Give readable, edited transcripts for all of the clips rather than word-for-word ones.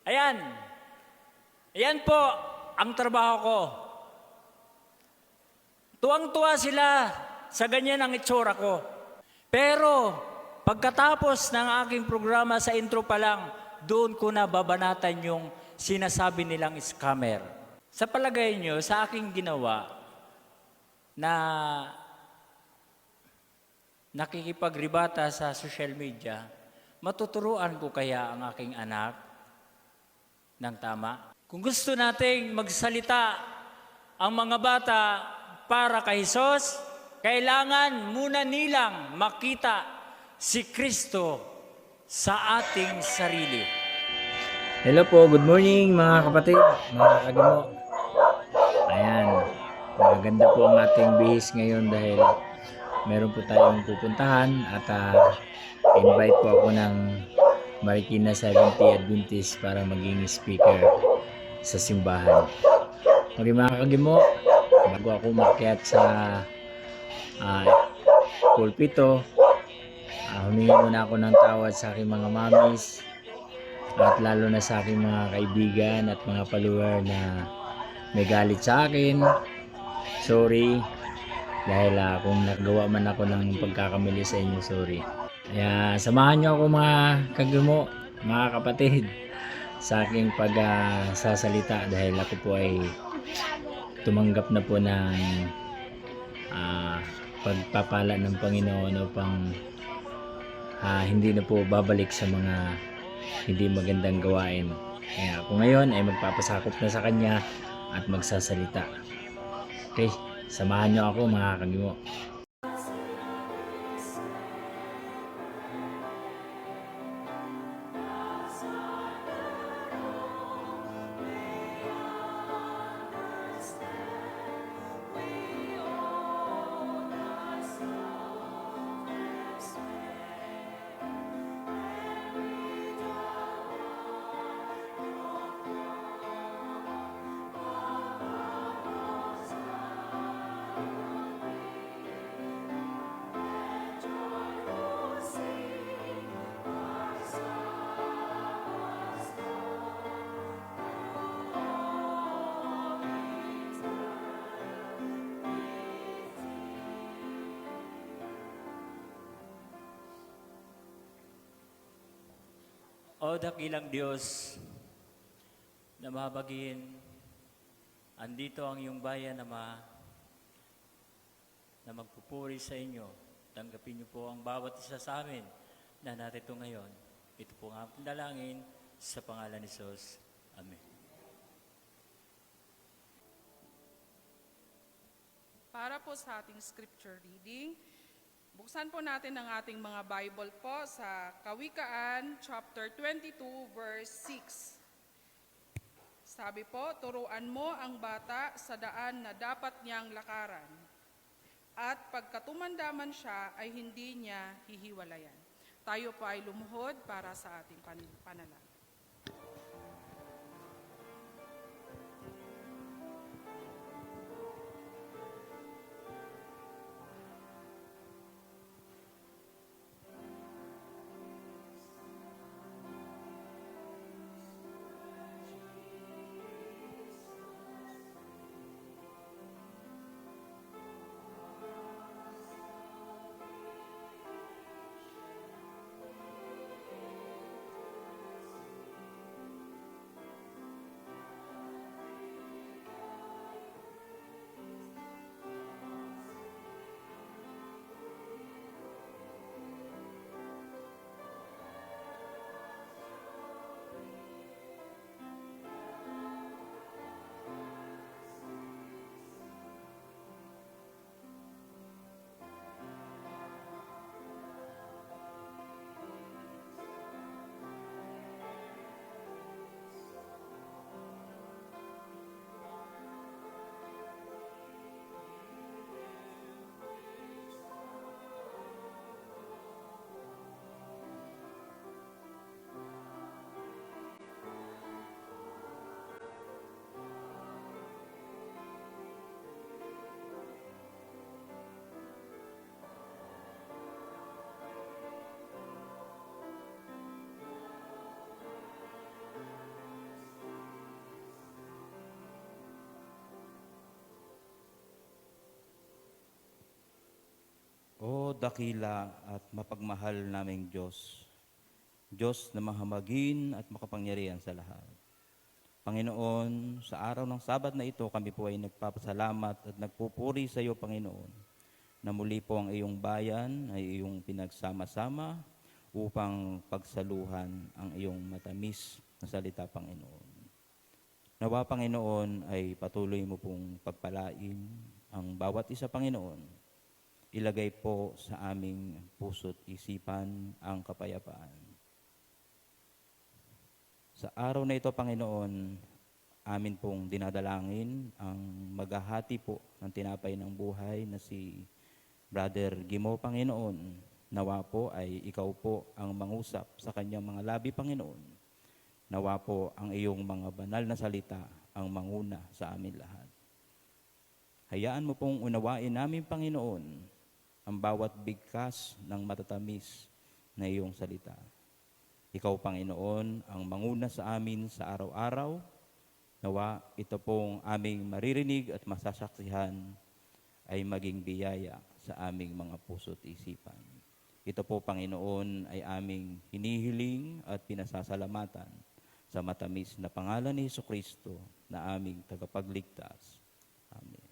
Ayan. Ayan po ang trabaho ko. Tuwang-tuwa sila sa ganyan ang itsura ko. Pero pagkatapos ng aking programa sa intro pa lang, doon ko na babanatan yung sinasabi nilang scammer. Sa palagay nyo, sa aking ginawa na nakikipagribata sa social media, matuturuan ko kaya ang aking anak ng tama? Kung gusto nating magsalita ang mga bata para kay Jesus, kailangan muna nilang makita si Kristo sa ating sarili. Hello po, good morning mga kapatid, mga kagamo. Ayan, maganda po ang ating bihis ngayon dahil meron po tayong pupuntahan at invite po ako ng Marikina 70 Adventist para maging speaker sa simbahan. Okay mga kagamo, bago ako makyat sa pulpito, humingi muna ako ng tawad sa aking mga mamis at lalo na sa aking mga kaibigan at mga follower na may galit sa akin. Sorry dahil kung nagawa man ako ng pagkakamali sa inyo, sorry. Kaya samahan nyo ako mga kagamo, mga kapatid, sa aking pagsasalita dahil ako po ay tumanggap na po ng pagpapala ng Panginoon upang hindi na po babalik sa mga hindi magandang gawain. Kaya ako ngayon ay magpapasakop na sa Kanya at magsasalita. Okay, samahan nyo ako mga kagimo. O dakilang Diyos na mahabagin, andito ang iyong bayan na magpupuri sa inyo. Tanggapin niyo po ang bawat isa sa amin na narito ngayon. Ito po ang aking dalangin sa pangalan ni Jesus. Amen. Para po sa ating scripture reading, buksan po natin ang ating mga Bible po sa Kawikaan chapter 22 verse 6. Sabi po, turuan mo ang bata sa daan na dapat niyang lakaran, at pagkatumandaman siya ay hindi niya hihiwalayan. Tayo po ay lumuhod para sa ating panalangin. dakila at mapagmahal naming Diyos, Diyos na mahamagin at makapangyarihan sa lahat. Panginoon, sa araw ng Sabat na ito, kami po ay nagpapasalamat at nagpupuri sa iyo, Panginoon, na muli po ang iyong bayan ay iyong pinagsama-sama upang pagsaluhan ang iyong matamis na salita, Panginoon. Nawa, Panginoon, ay patuloy mo pong pagpalain ang bawat isa, Panginoon. Ilagay po sa aming puso't isipan ang kapayapaan. Sa araw na ito, Panginoon, amin pong dinadalangin ang maghahati po ng tinapay ng buhay na si Brother Gimo, Panginoon. Nawa po ay ikaw po ang mangusap sa kanyang mga labi, Panginoon. Nawa po ang iyong mga banal na salita ang manguna sa amin lahat. Hayaan mo pong unawain namin, Panginoon, ang bawat bigkas ng matatamis na iyong salita. Ikaw, Panginoon, ang manguna sa amin sa araw-araw. Nawa ito pong aming maririnig at masasaksihan ay maging biyaya sa aming mga puso't isipan. Ito po, Panginoon, ay aming hinihiling at pinasasalamatan sa matamis na pangalan ni Jesucristo na aming tagapagligtas. Amen.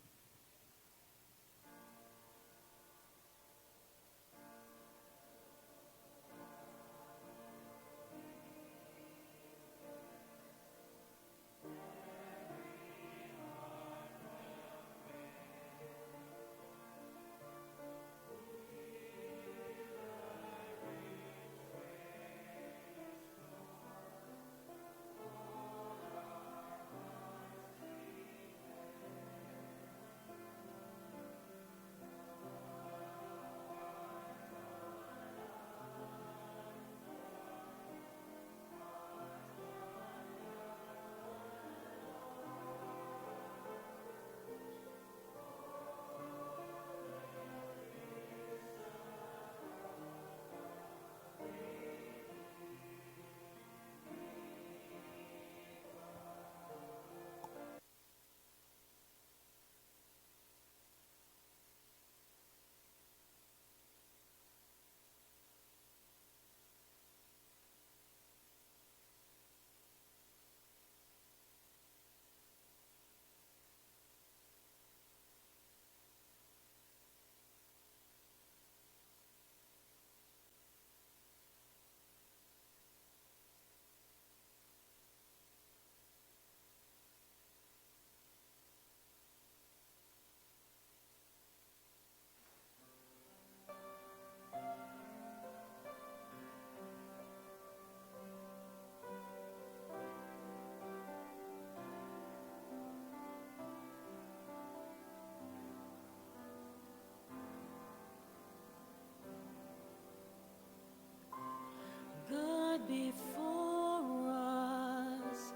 God before us,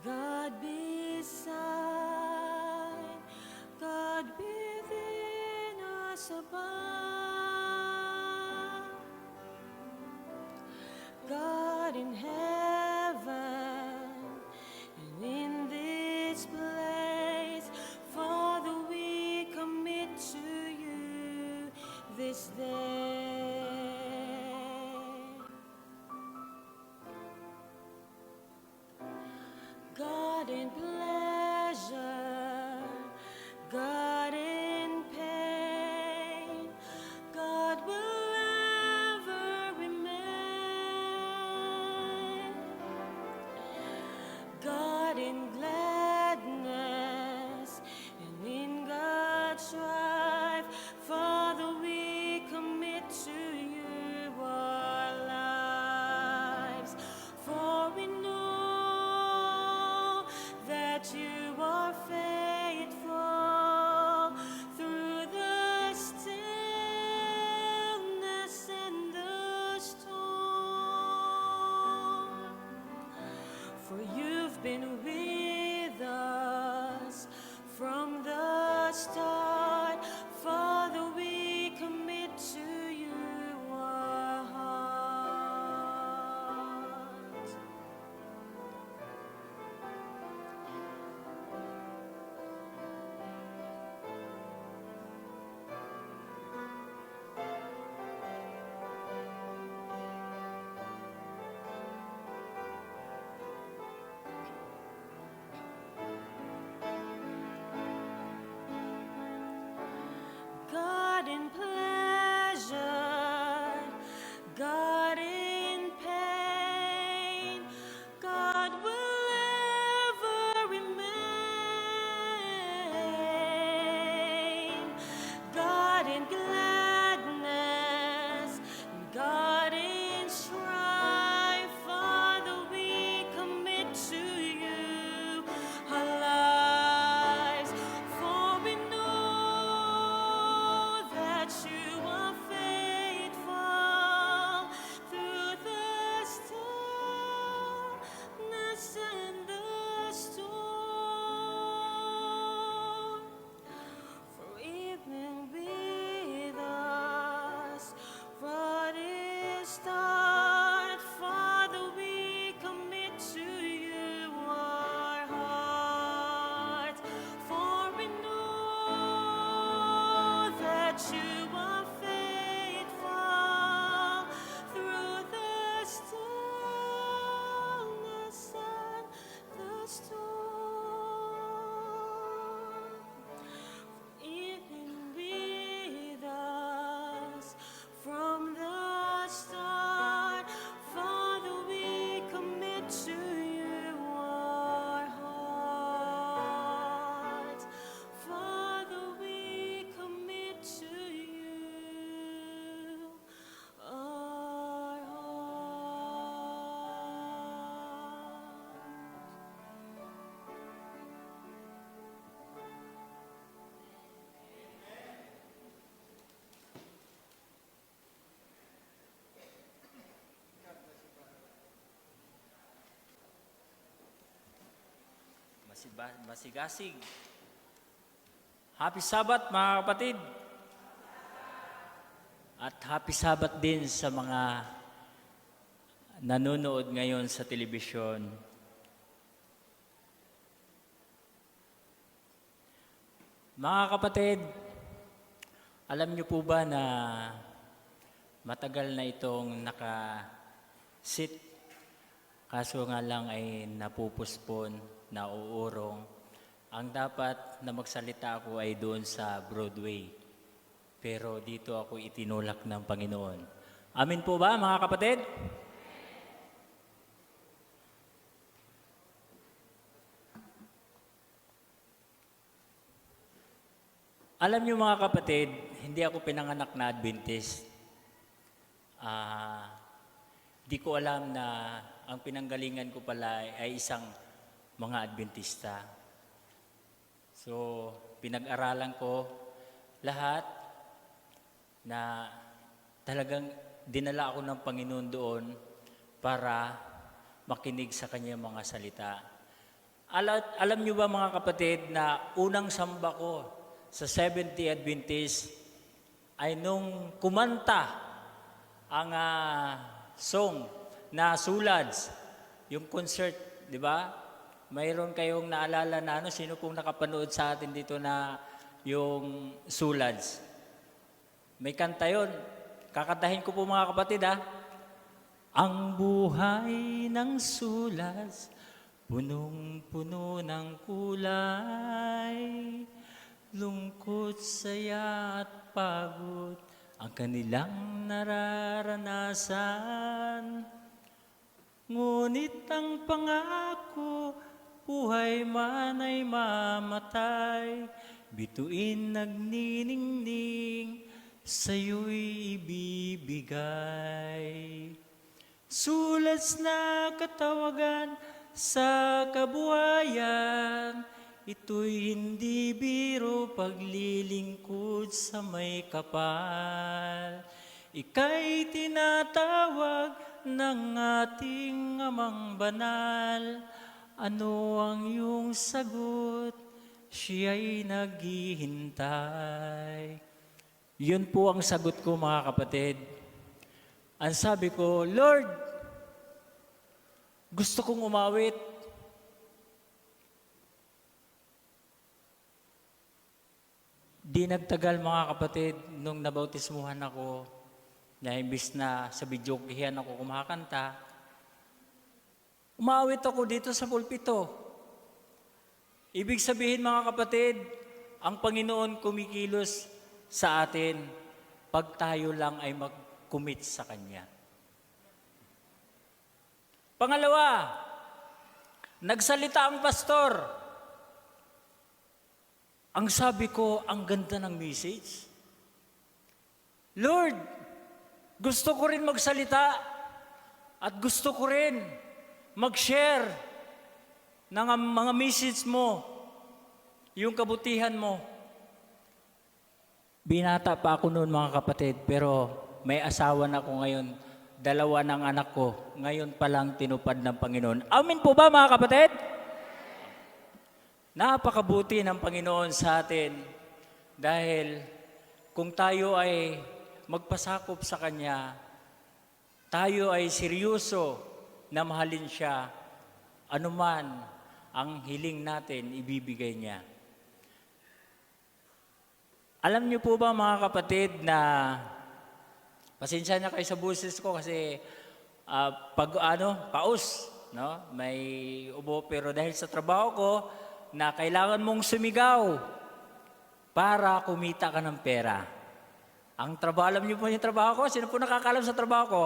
God beside, God within us above, God in heaven and in this place. Father, we commit to you this day. God in pleasure, God in pain, God will ever remain. God in gladness and in God's strife, Father, we commit to you our lives. For we know that you are faithful through the stillness and the storm. For you've been with us from the start. Father, we commit to you our hearts. masigasig. Happy Sabbath mga kapatid. At happy Sabbath din sa mga nanonood ngayon sa telebisyon. Mga kapatid, alam niyo po ba na matagal na itong naka-sit, kaso nga lang ay napupuspon, nauurong. Ang dapat na magsalita ako ay doon sa Broadway. Pero dito ako itinulak ng Panginoon. Amin po ba mga kapatid? Alam niyo mga kapatid, hindi ako pinanganak na Adventist. Di ko alam na ang pinanggalingan ko pala ay isang mga Adventista. So, pinag-aralan ko lahat na talagang dinala ako ng Panginoon doon para makinig sa kanyang mga salita. Alam niyo ba mga kapatid na unang samba ko sa Seventh-day Adventist ay nung kumanta ang song na Sulads, yung concert, di ba? Mayroon kayong naalala na sino pong nakapanood sa atin dito na yung Sulads? May kanta yun. Kakantahin ko po mga kapatid Ang buhay ng Sulads, punong-puno ng kulay, lungkot, saya at pagod ang kanilang nararanasan. Ngunit ang pangako, buhay man ay mamatay, bituin nagniningning, sa'yo'y ibibigay. Sulats na katawagan sa kabuhayan, ito'y hindi biro, paglilingkod sa may kapal. Ika'y tinatawag ng ating Amang Banal. Ano ang iyong sagot? Siya'y naghihintay. Yun po ang sagot ko mga kapatid. Ang sabi ko, Lord, gusto kong umawit. Di nagtagal mga kapatid, nung nabautismuhan ako, na imbis na sa bidyokihan ako kumakanta, umawit ako dito sa pulpito. Ibig sabihin mga kapatid, ang Panginoon kumikilos sa atin pag tayo lang ay mag-commit sa Kanya. Pangalawa, nagsalita ang pastor. Ang sabi ko, ang ganda ng message. Lord, gusto ko rin magsalita at gusto ko rin mag-share ng mga message mo, yung kabutihan mo. Binata pa ako noon mga kapatid, pero may asawa na ako ngayon. 2 ng anak ko, ngayon pa lang tinupad ng Panginoon. Amin po ba mga kapatid? Napakabuti ng Panginoon sa atin dahil kung tayo ay magpasakop sa Kanya, tayo ay seryoso na mahalin Siya, anuman ang hiling natin, ibibigay Niya. Alam niyo po ba mga kapatid na, pasensya na kayo sa buses ko kasi paus, no? May ubo, pero dahil sa trabaho ko, na kailangan mong sumigaw para kumita ka ng pera. Ang trabaho, alam niyo po yung trabaho ko? Sino po nakakalam sa trabaho ko?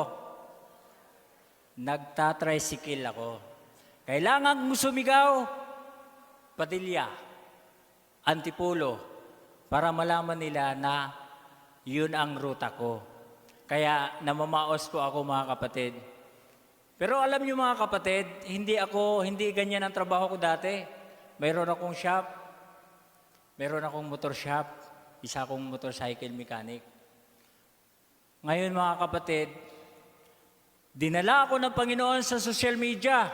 Nagtatricycle ako. Kailangan mong sumigaw, Padilla, Antipolo, para malaman nila na yun ang ruta ko. Kaya namamaos po ako mga kapatid. Pero alam niyo mga kapatid, hindi ganyan ang trabaho ko dati. Mayroon akong shop, mayroon akong motor shop, isa akong motorcycle mechanic. Ngayon mga kapatid, dinala ako ng Panginoon sa social media.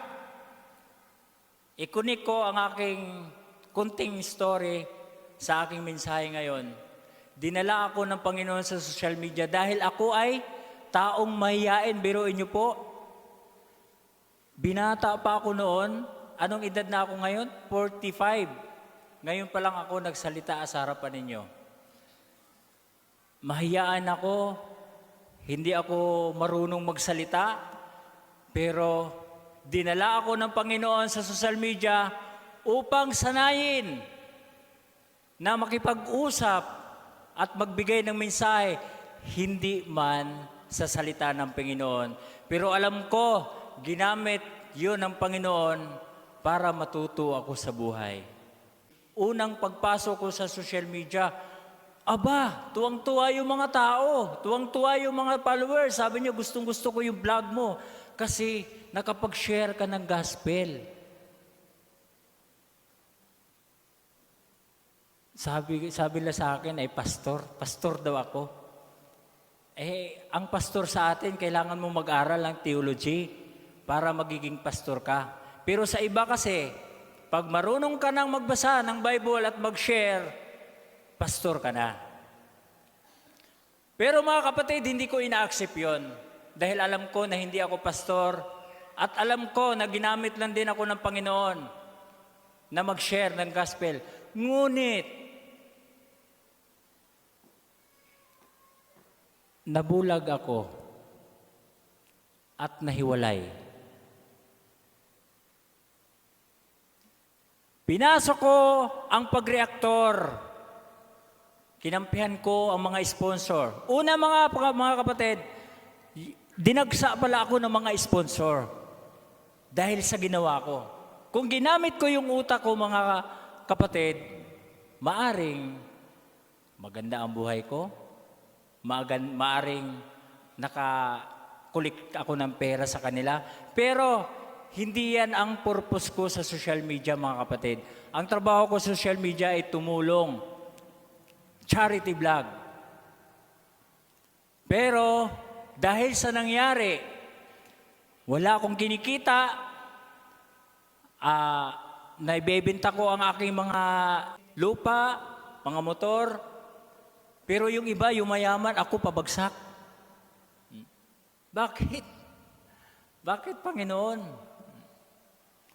ikunik ko ang aking kunting story sa aking mensahe ngayon. Dinala ako ng Panginoon sa social media dahil ako ay taong mahiyain. Biruin niyo po, binata pa ako noon. Anong edad na ako ngayon? 45. Ngayon pa lang ako nagsalita sa harapan ninyo. Mahiyaan ako, hindi ako marunong magsalita, pero dinala ako ng Panginoon sa social media upang sanayin na makipag-usap at magbigay ng mensahe, hindi man sa salita ng Panginoon. Pero alam ko, ginamit yun ng Panginoon para matuto ako sa buhay. Unang pagpasok ko sa social media, aba, tuwang-tuwa yung mga tao, tuwang-tuwa yung mga followers. Sabi niyo, gustong-gusto ko yung vlog mo kasi nakapag-share ka ng gospel. Sabi nila sa akin ay pastor daw ako. Ang pastor sa atin, kailangan mo mag-aral ng theology para magiging pastor ka. Pero sa iba kasi, pag marunong ka nang magbasa ng Bible at mag-share, pastor ka na. Pero mga kapatid, hindi ko ina-accept yun. Dahil alam ko na hindi ako pastor at alam ko na ginamit lang din ako ng Panginoon na mag-share ng gospel. Ngunit, nabulag ako at nahiwalay. Pinasok ko ang pagreaktor. Kinampihan ko ang mga sponsor. Una mga kapatid, dinagsa pala ako ng mga sponsor dahil sa ginawa ko. Kung ginamit ko yung utak ko mga kapatid, maaring maganda ang buhay ko, maaring nakakulik ako ng pera sa kanila, pero hindi yan ang purpose ko sa social media mga kapatid. Ang trabaho ko sa social media ay tumulong. Charity vlog. Pero dahil sa nangyari, wala akong kinikita, naibebenta ko ang aking mga lupa, mga motor, pero yung iba, yung mayaman, ako pabagsak. Bakit? Bakit, Panginoon?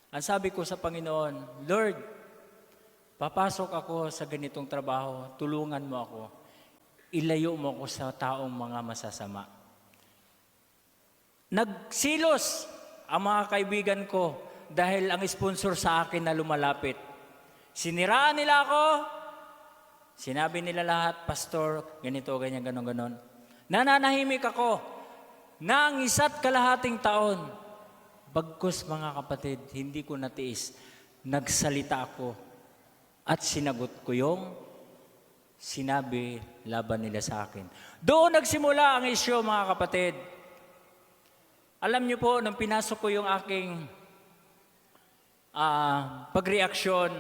Ang sabi ko sa Panginoon, Lord, papasok ako sa ganitong trabaho, tulungan mo ako, ilayo mo ako sa taong mga masasama. Nagsilos ang mga kaibigan ko dahil ang sponsor sa akin na lumalapit. Siniraan nila ako, sinabi nila lahat, Pastor, ganito, ganyan, ganon. Nananahimik ako ng 1.5 taon. Bagkus mga kapatid, hindi ko natiis. Nagsalita ako at sinagot ko yung sinabi laban nila sa akin. Doon nagsimula ang isyu mga kapatid. Alam niyo po, nung pinasok ko yung aking pagreaksyon,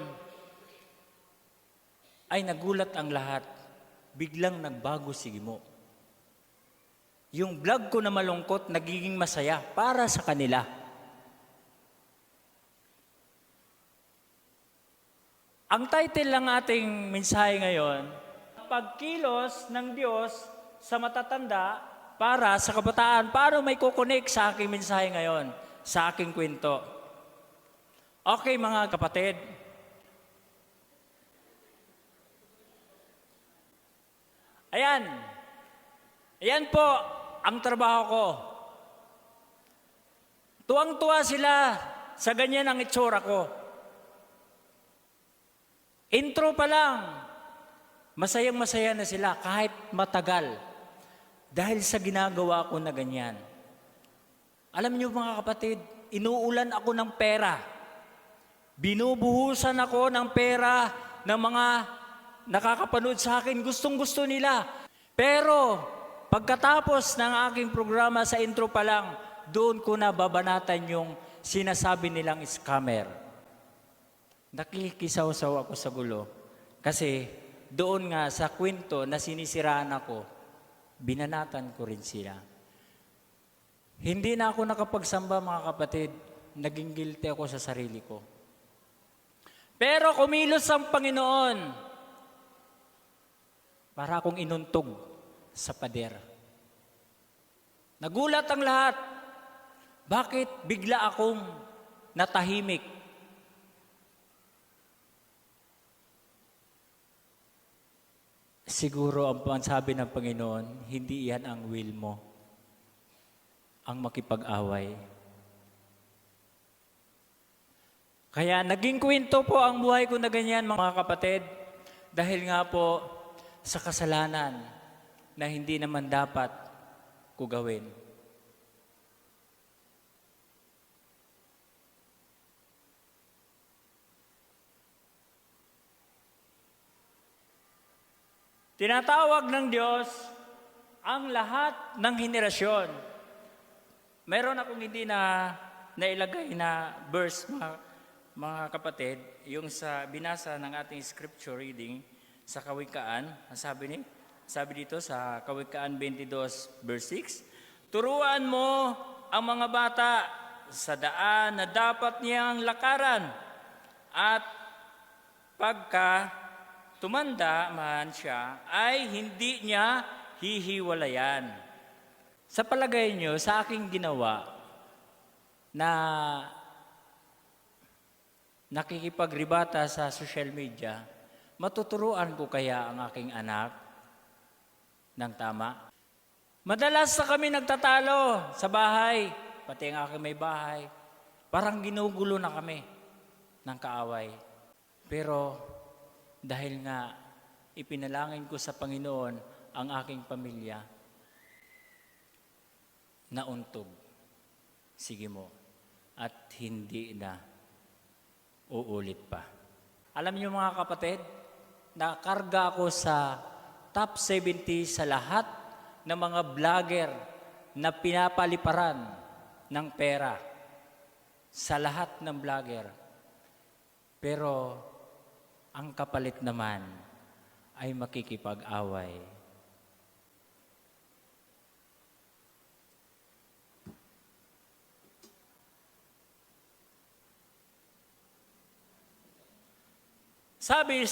ay nagulat ang lahat. Biglang nagbago si Gimo. Yung vlog ko na malungkot, nagiging masaya para sa kanila. Ang title ng ating mensahe ngayon, Pagkilos ng Diyos sa matatanda para sa kabataan. Paano may kukonek sa aking mensahe ngayon, sa aking kwento? Okay mga kapatid, Ayan po ang trabaho ko. Tuwang-tuwa sila sa ganyan ang itsura ko. Intro pa lang, masayang-masaya na sila kahit matagal dahil sa ginagawa ko na ganyan. Alam niyo mga kapatid, inuulan ako ng pera. Binubuhusan ako ng pera ng mga nakakapanood sa akin, gustong-gusto nila. Pero pagkatapos ng aking programa sa intro pa lang, doon ko na babanatan yung sinasabi nilang scammer. Nakikisaw-saw ako sa gulo. Kasi doon nga sa kwento na sinisiraan ako, binanatan ko rin sila. Hindi na ako nakapagsamba mga kapatid, naging guilty ako sa sarili ko. Pero kumilos ang Panginoon para akong inuntog sa pader. Nagulat ang lahat. Bakit bigla akong natahimik? Siguro ang sabi ng Panginoon, hindi yan ang will mo, ang makipag-away. Kaya naging kwento po ang buhay ko na ganyan, mga kapatid, dahil nga po sa kasalanan na hindi naman dapat ko gawin. Tinatawag ng Diyos ang lahat ng henerasyon. Meron akong hindi na nailagay na verse, mga kapatid, yung sa binasa ng ating scripture reading sa Kawikaan. Sabi dito sa Kawikaan 22 verse 6, turuan mo ang mga bata sa daan na dapat niyang lakaran, at pagka tumanda man siya, ay hindi niya hihiwalayan. Sa palagay niyo, sa aking ginawa na nakikipagribata sa social media, matuturuan ko kaya ang aking anak ng tama? Madalas na kami nagtatalo sa bahay, pati ang aking may bahay. Parang ginugulo na kami ng kaaway. Pero dahil nga ipinalangin ko sa Panginoon ang aking pamilya, nauntog. Sige mo. At hindi na uulit pa. Alam niyo mga kapatid, nakarga ako sa top 70 sa lahat ng mga vlogger na pinapaliparan ng pera. Sa lahat ng vlogger. Pero ang kapalit naman ay makikipag-away. Sabi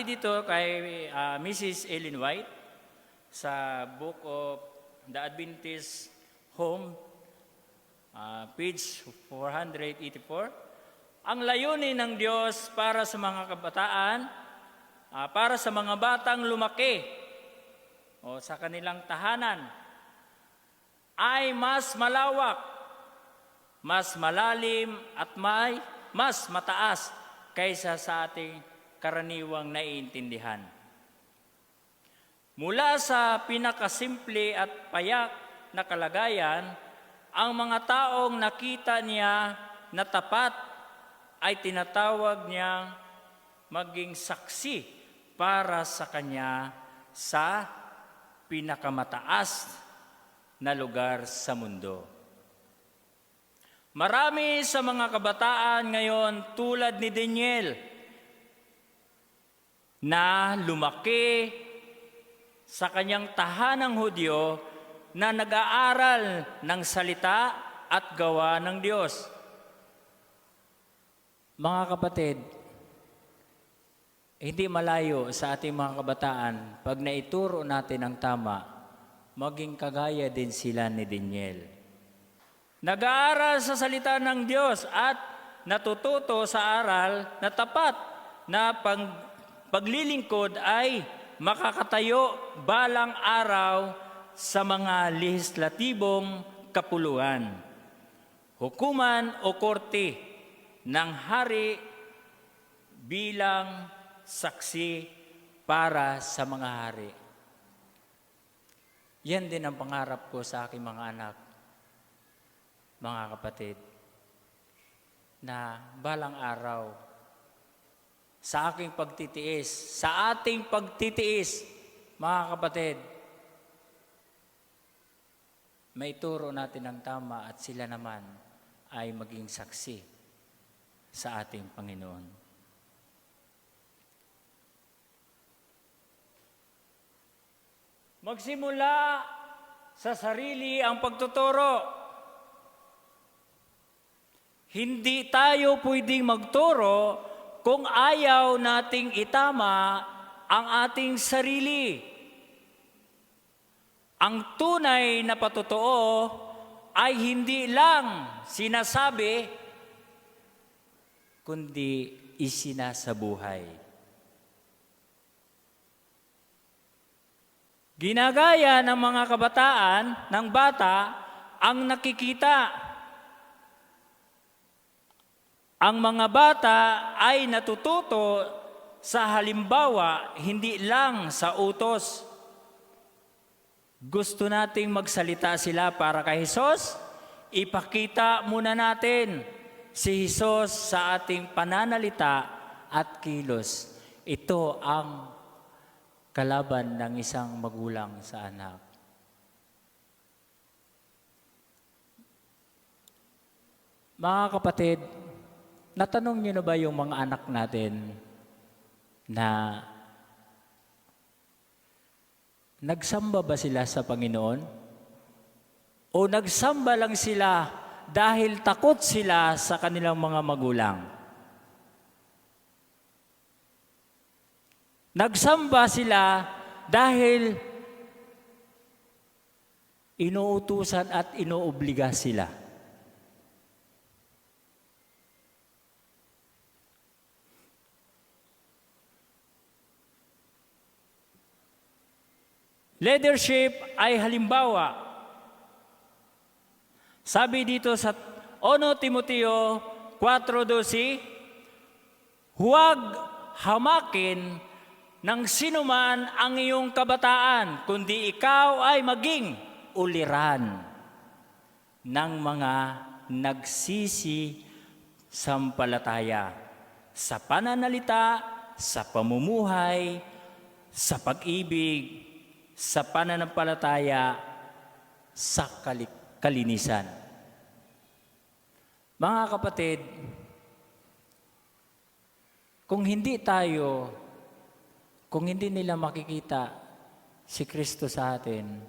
dito kay Mrs. Ellen White sa Book of the Adventist Home, page 484, ang layunin ng Diyos para sa mga kabataan, para sa mga batang lumaki o sa kanilang tahanan, ay mas malawak, mas malalim at mas mataas kaysa sa ating karaniwang naiintindihan. Mula sa pinakasimple at payak na kalagayan, ang mga taong nakita niya na tapat ay tinatawag niyang maging saksi para sa kanya sa pinakamataas na lugar sa mundo. Marami sa mga kabataan ngayon tulad ni Daniel na lumaki sa kanyang tahanang Hudyo na nag-aaral ng salita at gawa ng Diyos. Mga kapatid, hindi malayo sa ating mga kabataan pag naituro natin ang tama, maging kagaya din sila ni Daniel. Nag-aaral sa salita ng Diyos at natututo sa aral na tapat na paglilingkod ay makakatayo balang araw sa mga lehislatibong kapuluan, hukuman o korte ng hari bilang saksi para sa mga hari. Yan din ang pangarap ko sa aking mga anak, mga kapatid, na balang araw sa aking pagtitiis, sa ating pagtitiis, mga kapatid, maituro natin ang tama at sila naman ay maging saksi sa ating Panginoon. Magsimula sa sarili ang pagtuturo. Hindi tayo pwedeng magturo kung ayaw nating itama ang ating sarili. Ang tunay na patotoo ay hindi lang sinasabi, kundi isinasabuhay. Ginagaya ng mga kabataan, ng bata, ang nakikita. Ang mga bata ay natututo sa halimbawa, hindi lang sa utos. Gusto nating magsalita sila para kay Hesus? Ipakita muna natin si Hesus sa ating pananalita at kilos. Ito ang kalaban ng isang magulang sa anak. Mga kapatid, natanong niyo na ba yung mga anak natin na nagsamba ba sila sa Panginoon? O nagsamba lang sila dahil takot sila sa kanilang mga magulang? Nagsamba sila dahil inuutusan at inuobliga sila. Leadership ay halimbawa. Sabi dito sa 1 Timoteo 4:12, huwag hamakin ng sinuman ang iyong kabataan, kundi ikaw ay maging uliran ng mga nagsisisampalataya sa pananalita, sa pamumuhay, sa pag-ibig, sa pananampalataya, sa kalinisan. Mga kapatid, kung hindi nila makikita si Kristo sa atin,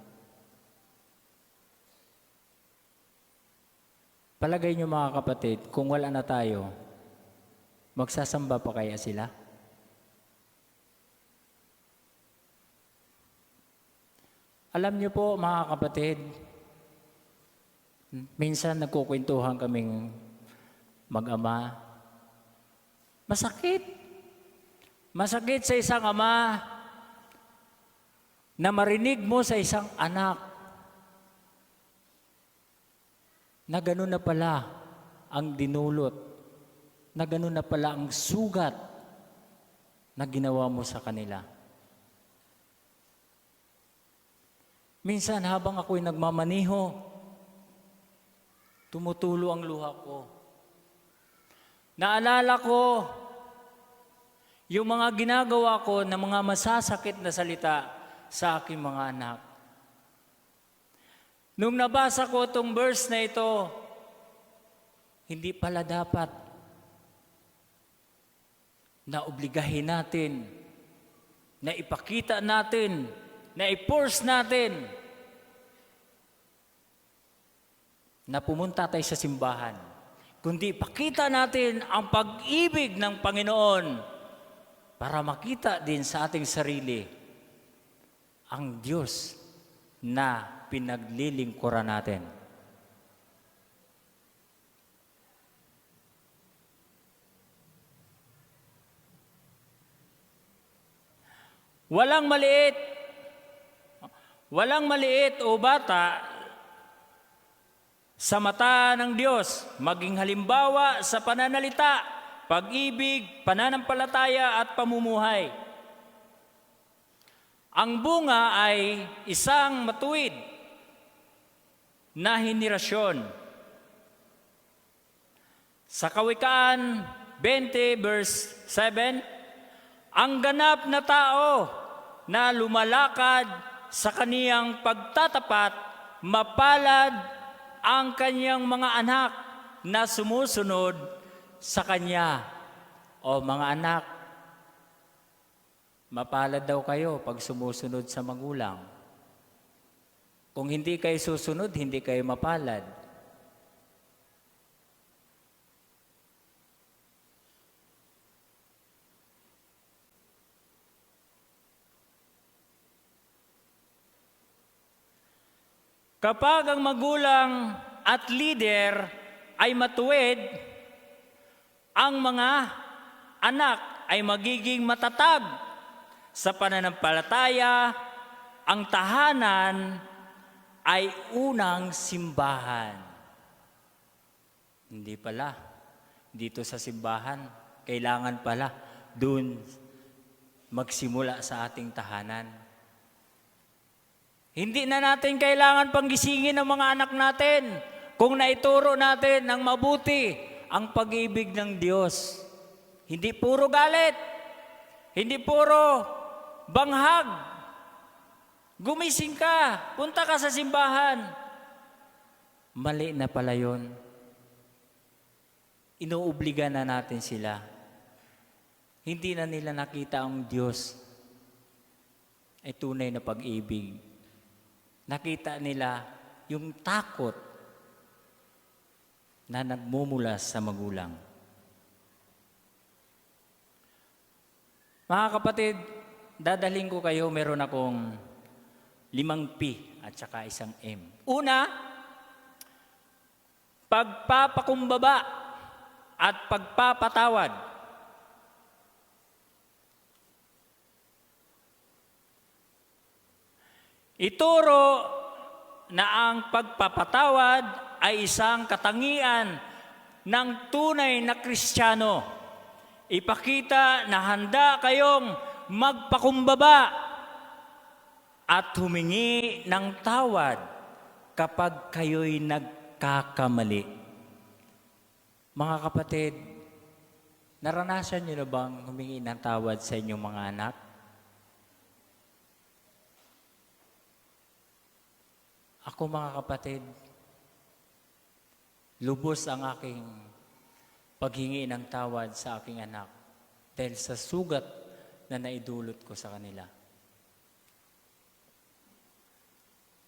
palagay niyo mga kapatid, kung wala na tayo, magsasamba pa kaya sila? Alam niyo po mga kapatid, minsan nagkukwentuhan kaming mag-ama. Masakit. Masakit sa isang ama na marinig mo sa isang anak na gano'n na pala ang dinulot, na gano'n na pala ang sugat na ginawa mo sa kanila. Minsan habang ako'y nagmamaniho, tumutulo ang luha ko. Naalala ko yung mga ginagawa ko na mga masasakit na salita sa aking mga anak. Nung nabasa ko itong verse na ito, hindi pala dapat na obligahin natin, na ipakita natin, na i-force natin na pumunta tayo sa simbahan, kundi ipakita natin ang pag-ibig ng Panginoon para makita din sa ating sarili ang Diyos na pinaglilingkuran natin. Walang maliit o bata sa mata ng Diyos, maging halimbawa sa pananalita, pag-ibig, pananampalataya at pamumuhay. Ang bunga ay isang matuwid na henerasyon. Sa Kawikaan 20 verse 7, ang ganap na tao na lumalakad sa kaniyang pagtatapat, mapalad ang kaniyang mga anak na sumusunod sa kanya. O mga anak, mapalad daw kayo pag sumusunod sa magulang. Kung hindi kayo susunod, hindi kayo mapalad. Kapag ang magulang at leader ay matuwid, ang mga anak ay magiging matatag sa pananampalataya. Ang tahanan ay unang simbahan. Hindi pala. Dito sa simbahan, kailangan pala doon magsimula sa ating tahanan. Hindi na natin kailangan panggisingin ang mga anak natin kung naituro natin ng mabuti ang pag-ibig ng Diyos. Hindi puro galit, hindi puro banghag. Gumising ka, punta ka sa simbahan. Mali na pala yun. Inuobliga na natin sila. Hindi na nila nakita ang Diyos ay tunay na pag-ibig. Nakita nila yung takot na nagmumula sa magulang. Mga kapatid, dadalhin ko kayo, meron akong 5 P at saka 1 M. Una, pagpapakumbaba at pagpapatawad. Ituro na ang pagpapatawad ay isang katangian ng tunay na Kristiyano. Ipakita na handa kayong magpakumbaba at humingi ng tawad kapag kayo'y nagkakamali. Mga kapatid, naranasan niyo na bang humingi ng tawad sa inyong mga anak? Ako, mga kapatid, lubos ang aking paghingi ng tawad sa aking anak dahil sa sugat na naidulot ko sa kanila.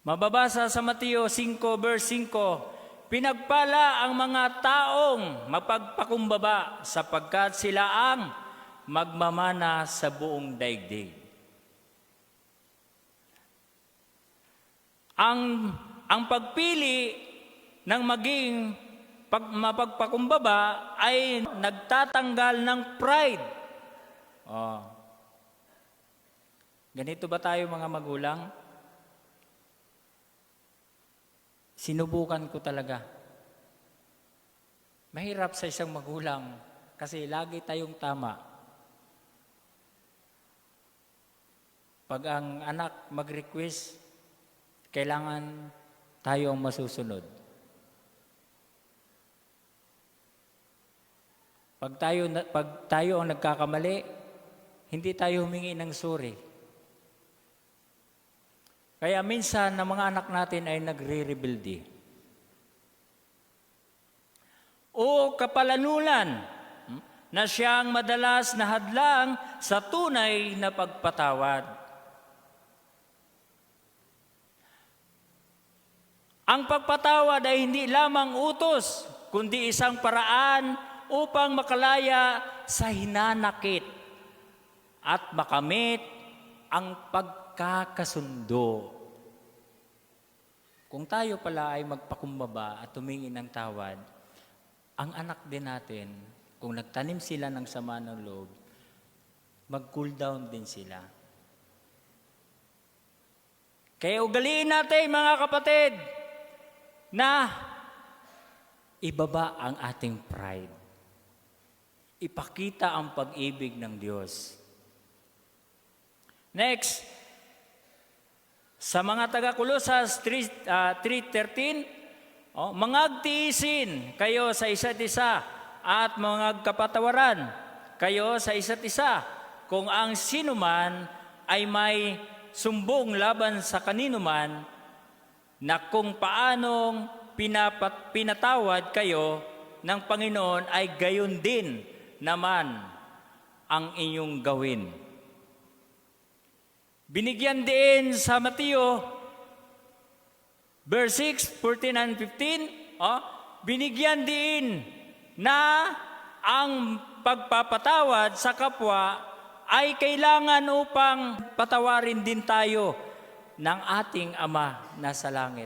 Mababasa sa Mateo 5 verse 5, pinagpala ang mga taong mapagpakumbaba sapagkat sila ang magmamana sa buong daigdig. Ang pagpili ng maging mapagpakumbaba ay nagtatanggal ng pride. Ganito ba tayo mga magulang? Sinubukan ko talaga. Mahirap sa isang magulang kasi lagi tayong tama. Pag ang anak mag-request, kailangan tayo ang masusunod. Pag tayo ang nagkakamali, hindi tayo humingi ng sorry. Kaya minsan, ang mga anak natin ay nagre-rebelde. O kapalanulan na siyang madalas na hadlang sa tunay na pagpatawad. Ang pagpatawad ay hindi lamang utos, kundi isang paraan upang makalaya sa hinanakit at makamit ang pagkakasundo. Kung tayo pala ay magpakumbaba at humingi ng tawad, ang anak din natin, kung nagtanim sila ng sama ng loob, mag-cool down din sila. Kaya ugaliin natin, mga kapatid, na ibaba ang ating pride. Ipakita ang pag-ibig ng Diyos. Next, sa mga taga-Kolosas 3:13, mangagtiisin kayo sa isa't isa at mangagkapatawaran kayo sa isa't isa kung ang sinuman ay may sumbong laban sa kaninuman, na kung paanong pinatawad kayo ng Panginoon ay gayon din naman ang inyong gawin. Binigyan din sa Mateo verse 6, 14 and 15, binigyan din na ang pagpapatawad sa kapwa ay kailangan upang patawarin din tayo ng ating Ama na sa langit.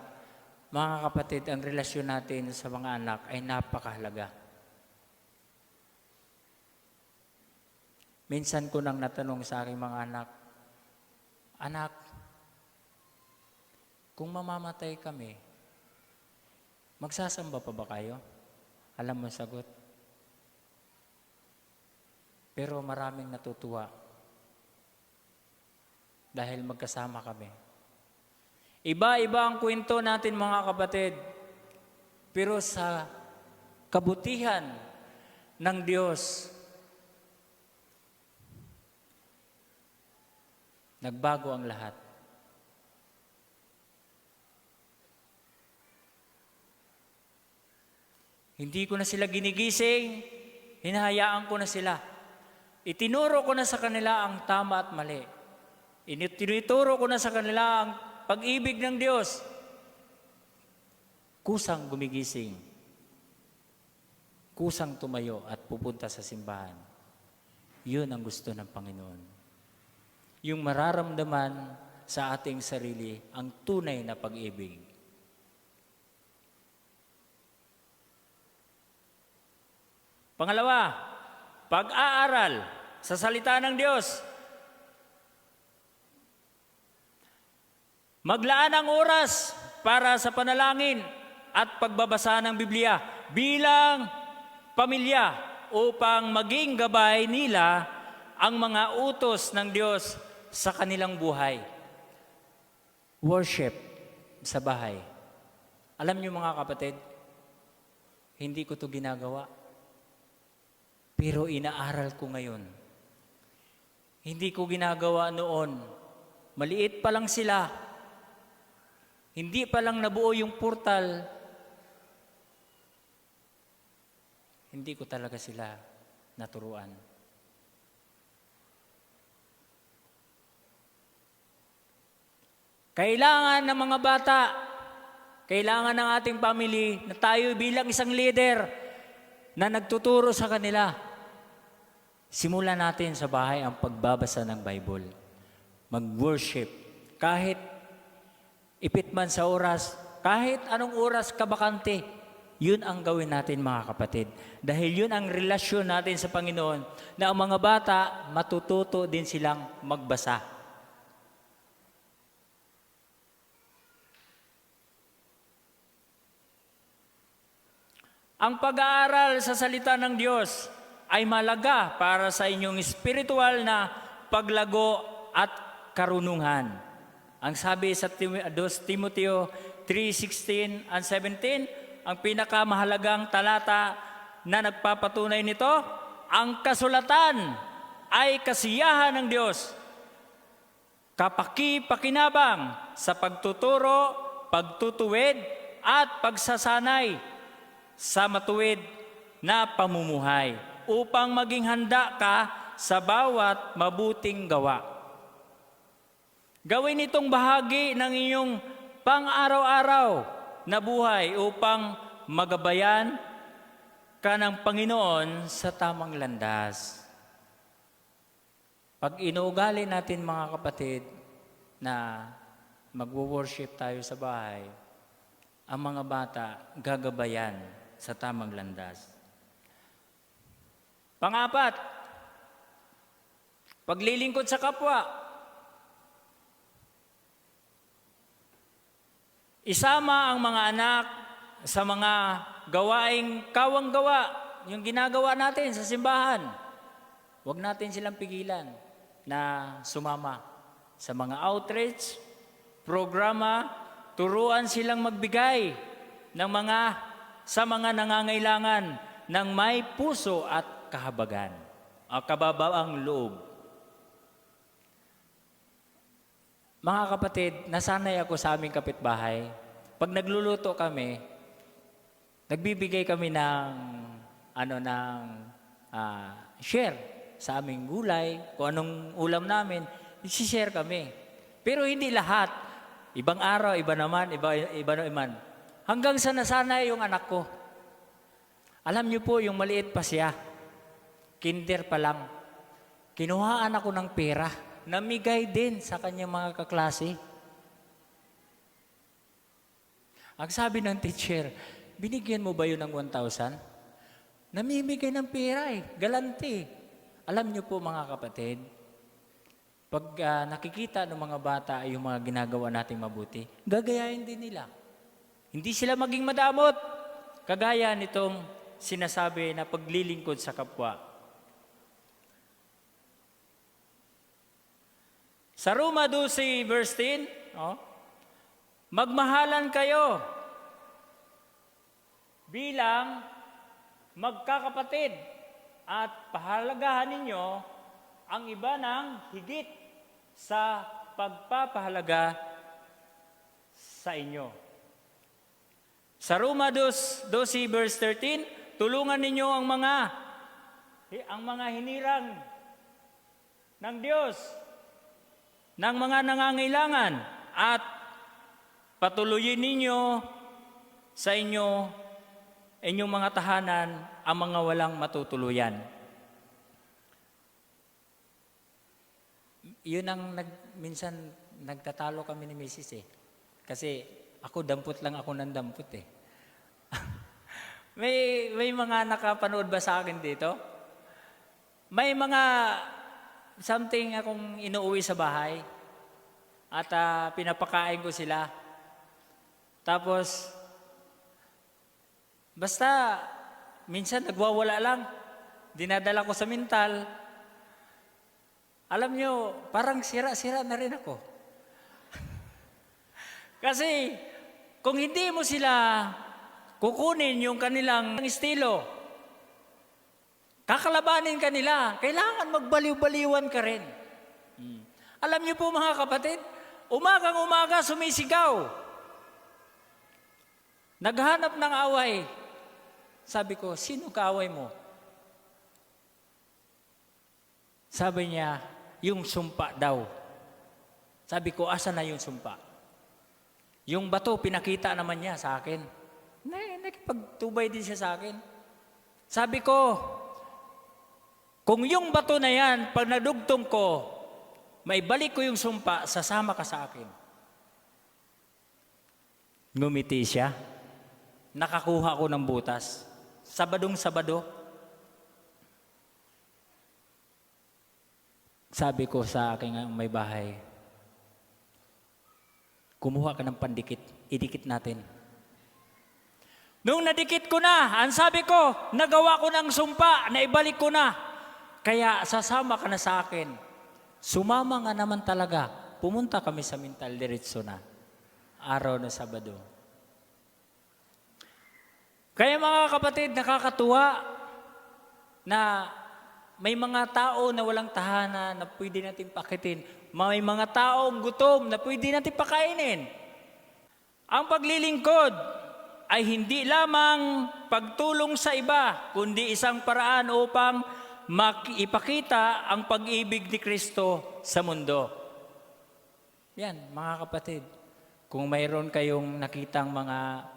Mga kapatid, ang relasyon natin sa mga anak ay napakahalaga. Minsan ko nang natanong sa aking mga anak, "Anak, kung mamamatay kami, magsasamba pa ba kayo?" Alam mo ang sagot? Pero maraming natutuwa dahil magkasama kami. Iba-iba ang kwento natin mga kapatid, pero sa kabutihan ng Diyos, nagbago ang lahat. Hindi ko na sila ginigising, hinahayaan ko na sila. Itinuro ko na sa kanila ang tama at mali. Itinuturo ko na sa kanila ang pag-ibig ng Diyos. Kusang gumigising. Kusang tumayo at pupunta sa simbahan. Yun ang gusto ng Panginoon. Yung mararamdaman sa ating sarili ang tunay na pag-ibig. Pangalawa, pag-aaral sa salita ng Diyos. Maglaan ang oras para sa panalangin at pagbabasa ng Biblia bilang pamilya upang maging gabay nila ang mga utos ng Diyos sa kanilang buhay. Worship sa bahay. Alam niyo mga kapatid, hindi ko to ginagawa. Pero inaaral ko ngayon. Hindi ko ginagawa noon. Maliit pa lang sila. Hindi pa lang nabuo yung portal. Hindi ko talaga sila naturuan. Kailangan ng mga bata, kailangan ng ating family na tayo bilang isang leader na nagtuturo sa kanila. Simulan natin sa bahay ang pagbabasa ng Bible. Mag-worship. Kahit ipit man sa oras, kahit anong oras kabakante, yun ang gawin natin mga kapatid. Dahil yun ang relasyon natin sa Panginoon na ang mga bata matututo din silang magbasa. Ang pag-aaral sa salita ng Diyos ay malaga para sa inyong spiritual na paglago at karunungan. Ang sabi sa 2 Timoteo 3:16 and 17, ang pinakamahalagang talata na nagpapatunay nito, ang kasulatan ay kasiyahan ng Diyos. Kapaki-pakinabang sa pagtuturo, pagtutuwid at pagsasanay sa matuwid na pamumuhay upang maging handa ka sa bawat mabuting gawa. Gawin itong bahagi ng inyong pang-araw-araw na buhay upang magabayan ka ng Panginoon sa tamang landas. Pag inuugali natin mga kapatid na magwo-worship tayo sa bahay, ang mga bata gagabayan sa tamang landas. Pang-apat, paglilingkod sa kapwa. Isama ang mga anak sa mga gawaing kawang-gawa, yung ginagawa natin sa simbahan. Huwag natin silang pigilan na sumama sa mga outreach, programa, turuan silang magbigay ng sa mga nangangailangan ng may puso at kahabagan, kababaang loob. Mga kapatid, nasanay ako sa aming kapitbahay. Pag nagluluto kami, nagbibigay kami ng share sa aming gulay, kung anong ulam namin, i-share kami. Pero hindi lahat. Ibang araw, iba naman. Hanggang sa nasanay yung anak ko. Alam niyo po, yung maliit pa siya, kinder pa lang, kinuhaan ako ng pera, namigay din sa kanyang mga kaklase. Ang sabi ng teacher, binigyan mo ba yun ng 1,000? Namimigay ng pera galante. Alam niyo po mga kapatid, pag nakikita ng mga bata yung mga ginagawa nating mabuti, gagayahin din nila. Hindi sila maging madamot. Kagaya nitong sinasabi na paglilingkod sa kapwa. Sa Roma 12 verse 10, magmahalan kayo bilang magkakapatid at pahalagahan ninyo ang iba ng higit sa pagpapahalaga sa inyo. Sa Roma 12 verse 13, tulungan ninyo ang mga hinirang ng Diyos, ng mga nangangailangan, at patuloyin ninyo sa inyong mga tahanan ang mga walang matutuluyan. Yun ang minsan nagtatalo kami ni Mrs. Kasi ako dampot lang ako ng dampot may mga nakapanood ba sa akin dito? May mga something akong inuuwi sa bahay at pinapakain ko sila. Tapos basta minsan nagwawala lang. Dinadala ko sa mental. Alam nyo, parang sira-sira na rin ako. Kasi kung hindi mo sila kukunin yung kanilang estilo, kakalabanin ka nila, kailangan magbaliw-baliwan ka rin. Alam niyo po mga kapatid, umagang-umaga sumisigaw. Naghanap ng away. Sabi ko, sino kaaway mo? Sabi niya, yung sumpa daw. Sabi ko, asa na yung sumpa? Yung bato, pinakita naman niya sa akin. Nakipagtubay din siya sa akin. Sabi ko, kung yung bato na yan, pag nadugtong ko, may balik ko yung sumpa, sasama ka sa akin. Ngumiti siya. Nakakuha ko ng butas. Sabadong-sabado. Sabi ko sa aking may bahay, kumuha ka ng pandikit, idikit natin. Nung nadikit ko na, ang sabi ko, nagawa ko ng sumpa, naibalik ko na. Kaya sasama ka na sa akin. Sumama nga naman talaga. Pumunta kami sa mental, diretso na. Araw na Sabado. Kaya mga kapatid, nakakatuwa na may mga tao na walang tahanan na pwede natin pakitin. May mga taong gutom na pwede natin pakainin. Ang paglilingkod ay hindi lamang pagtulong sa iba, kundi isang paraan upang ipakita ang pag-ibig ni Kristo sa mundo. Yan, mga kapatid. Kung mayroon kayong nakitang mga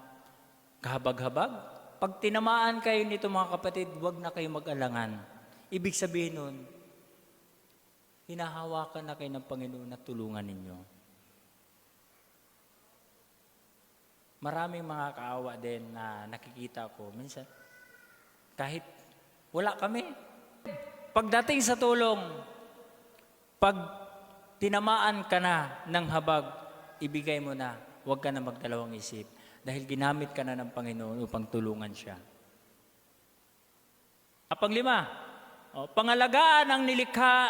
kahabag-habag, pag tinamaan kayo nito mga kapatid, huwag na kayo mag-alangan. Ibig sabihin nun, hinahawakan na kayo ng Panginoon na tulungan ninyo. Maraming mga kaawa din na nakikita ko. Minsan, kahit wala kami. Pagdating sa tulong, pag tinamaan ka na ng habag, ibigay mo na. Huwag ka na magdalawang isip. Dahil ginamit ka na ng Panginoon upang tulungan siya. Panglima, pangalagaan ang nilikha,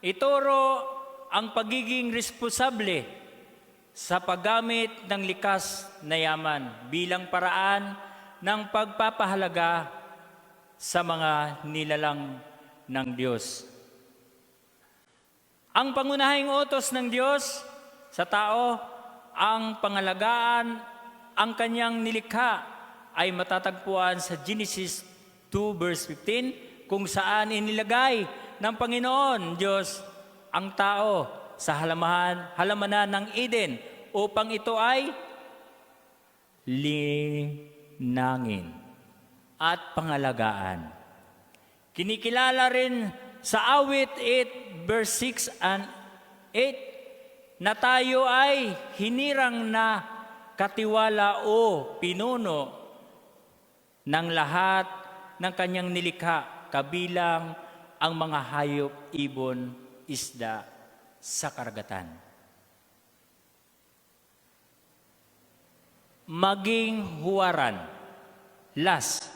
ituro ang pagiging responsable sa paggamit ng likas na yaman bilang paraan ng pagpapahalaga sa mga nilalang ng Diyos. Ang pangunahing utos ng Diyos sa tao, ang pangalagaan ang kanyang nilikha ay matatagpuan sa Genesis 2 verse 15 kung saan inilagay ng Panginoon Diyos ang tao sa halamanan ng Eden upang ito ay linangin at pangalagaan. Kinikilala rin sa awit 8 verse 6 and 8 na tayo ay hinirang na katiwala o pinuno ng lahat ng kanyang nilikha, kabilang ang mga hayop, ibon, isda sa karagatan. Maging huwaran, last.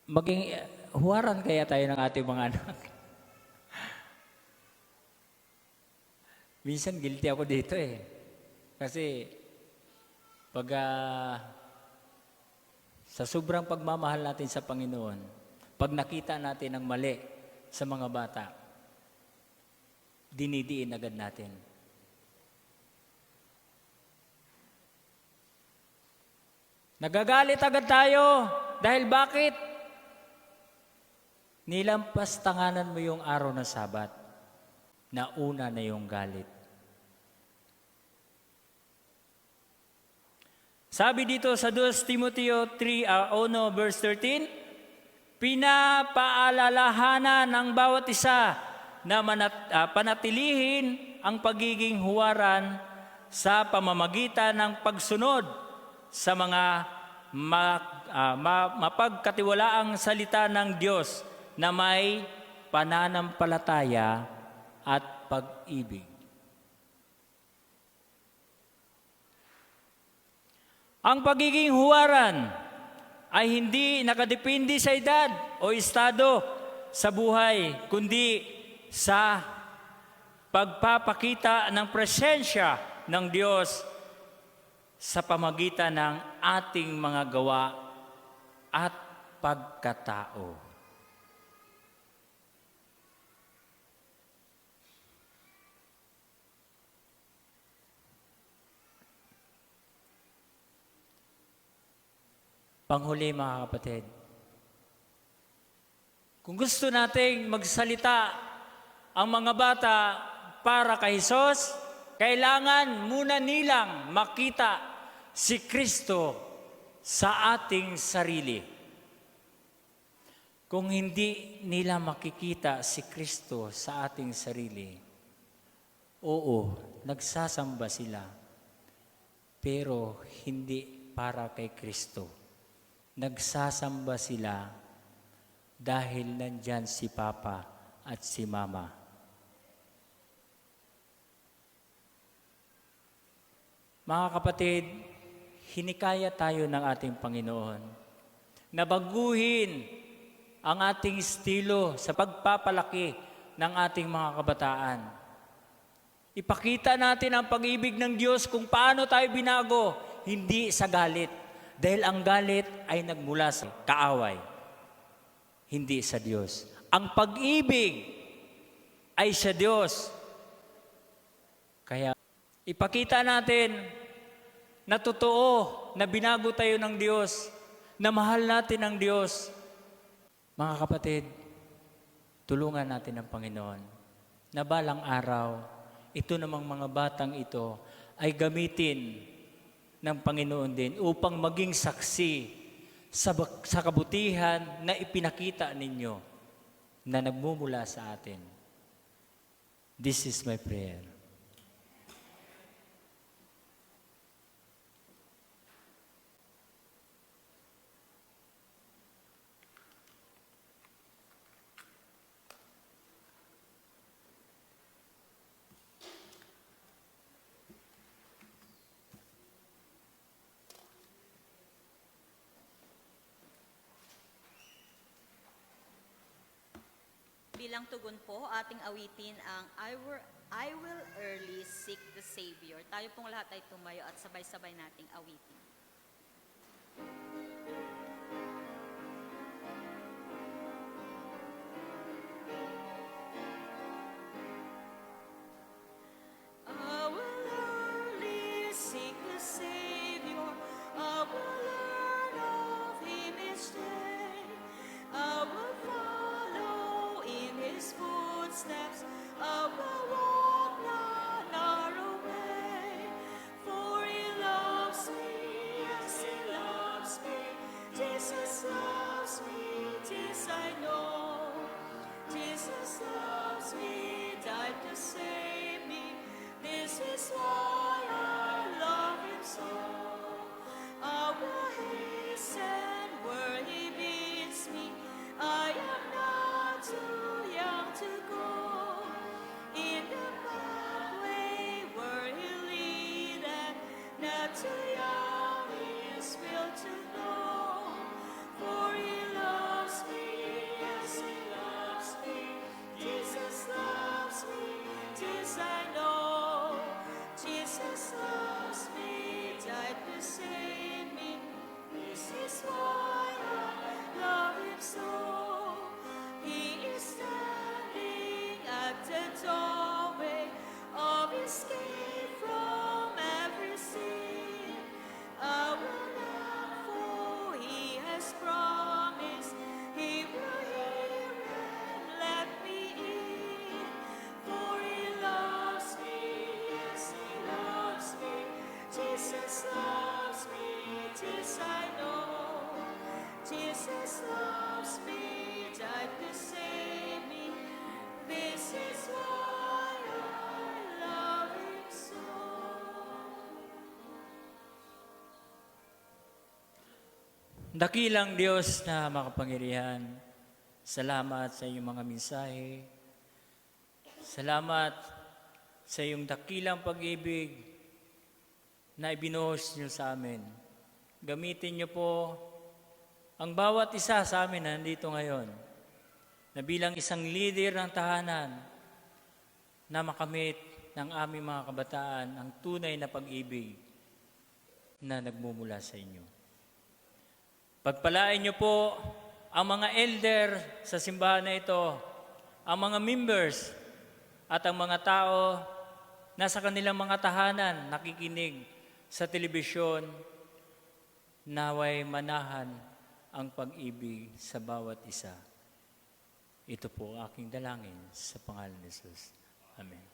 Maging huwaran kaya tayo ng ating mga anak. Minsan guilty ako dito eh. Kasi pag sa sobrang pagmamahal natin sa Panginoon, pag nakita natin ang mali sa mga bata, dinidiin agad natin. Nagagalit agad tayo dahil bakit? Nilampas tanganan mo yung araw ng Sabat. Nauna na yung galit. Sabi dito sa 2 Timoteo 3, verse 13, pinapaalalahanan ng bawat isa na panatilihin ang pagiging huwaran sa pamamagitan ng pagsunod sa mga mapagkatiwalaang salita ng Diyos na may pananampalataya at pag-ibig. Ang pagiging huwaran ay hindi nakadepende sa edad o estado sa buhay, kundi sa pagpapakita ng presensya ng Diyos sa pamagitan ng ating mga gawa at pagkatao. Panghuli mga kapatid, kung gusto nating magsalita ang mga bata para kay Jesus, kailangan muna nilang makita si Kristo sa ating sarili. Kung hindi nila makikita si Kristo sa ating sarili, oo, nagsasamba sila, pero hindi para kay Kristo. Nagsasamba sila dahil nandyan si Papa at si Mama. Mga kapatid, hinikaya tayo ng ating Panginoon na baguhin ang ating estilo sa pagpapalaki ng ating mga kabataan. Ipakita natin ang pag-ibig ng Diyos kung paano tayo binago, hindi sa galit. Dahil ang galit ay nagmula sa kaaway, hindi sa Diyos. Ang pag-ibig ay sa Diyos. Kaya ipakita natin na totoo na binago tayo ng Diyos, na mahal natin ang Diyos. Mga kapatid, tulungan natin ang Panginoon na balang araw, ito namang mga batang ito ay gamitin ng Panginoon din upang maging saksi sa kabutihan na ipinakita ninyo na nagmumula sa atin. This is my prayer. Bilang tugon po, ating awitin ang I will early seek the Savior. Tayo pong lahat ay tumayo at sabay-sabay nating awitin. I will early seek the Savior. I will learn of Him each day. I will follow in His footsteps. I will walk the narrow way. For He loves me, yes, He loves me. Jesus loves me, this I know. Jesus loves me, died to save me. This is why I love Dakilang Diyos na makapangyarihan, salamat sa iyong mga mensahe. Salamat sa iyong dakilang pag-ibig na ibinuhos niyo sa amin. Gamitin niyo po ang bawat isa sa amin na nandito ngayon na bilang isang leader ng tahanan na makamit ng aming mga kabataan ang tunay na pag-ibig na nagmumula sa inyo. Pagpalain niyo po ang mga elder sa simbahan na ito, ang mga members at ang mga tao na sa kanilang mga tahanan nakikinig sa telebisyon, naway manahan ang pag-ibig sa bawat isa. Ito po ang aking dalangin sa pangalan ni Jesus. Amen.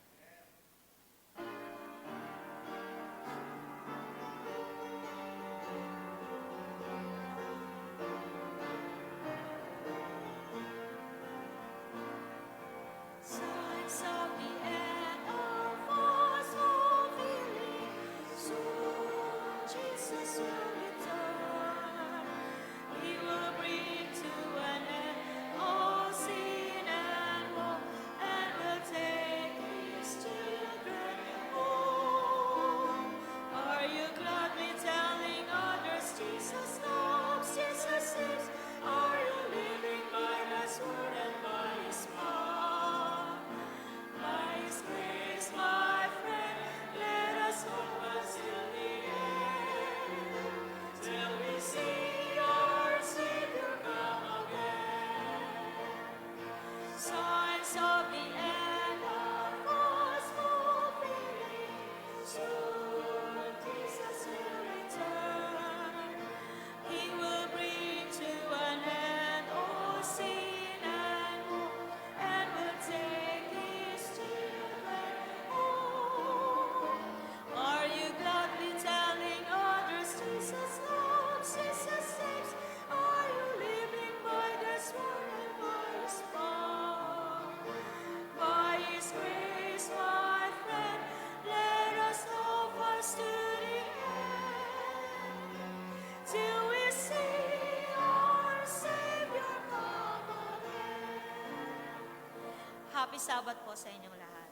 Signs of the end are fast fulfilling. Soon Jesus will return. He will bring to an end all sin and woe, and will take His children home. Are you gladly telling others Jesus loves, Jesus saves? Are you living by His word and by His power? By His grace, my friend, let us hope until the end, till we see our Savior come again. Signs of the end are fast fulfilling. Soon Jesus will return. He will bring to an end all sin and woe, and will take His children home. Are you gladly telling others Jesus loves, Jesus saves? Are you living by His word and by His power? By His grace, my friend, let us hold fast to the end, till we see our Savior come again. Happy Sabbath po sa inyong lahat.